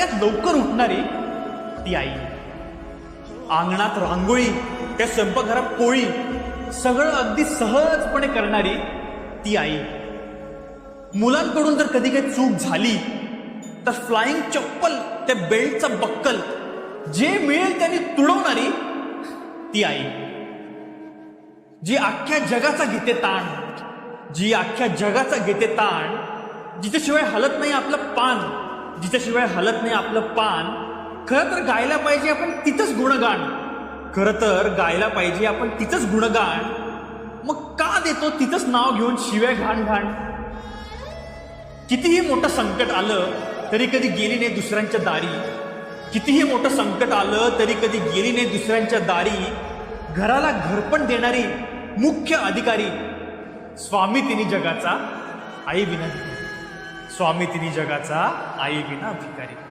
सगळ्यात लवकर उठणारी ती आई. अंगणात रांगोळी, त्या स्वयंपाकघरात पोळी, सगळं अगदी सहजपणे करणारी ती आई. मुलांकडून जर कधी काही चूक झाली तर फ्लाइंग चप्पल, त्या बेल्टचा बक्कल जे मिळेल त्यांनी तुडवणारी ती आई. जी अख्ख्या जगाचा घेते ताण, जी अख्ख्या जगाचा घेते ताण, जिच्याशिवाय हलत नाही आपलं पान, जिच्याशिवाय हलत नाही आपलं पान. खरं तर गायला पाहिजे आपण तिथंच गुणगान, खरं तर गायला पाहिजे आपण तिथंच गुणगान. मग का देतो तिथंच नाव घेऊन शिव्या घाण घाण. कितीही मोठं संकट आलं तरी कधी गेली नाही दुसऱ्यांच्या दारी. कितीही मोठं संकट आलं तरी कधी गेली नाही दुसऱ्यांच्या दारी. घराला घरपण देणारी मुख्य अधिकारी, स्वामी तिन्ही जगाचा आई विना भिकारी. स्वामी तिन्ही जगाचा आई विना भिकारी.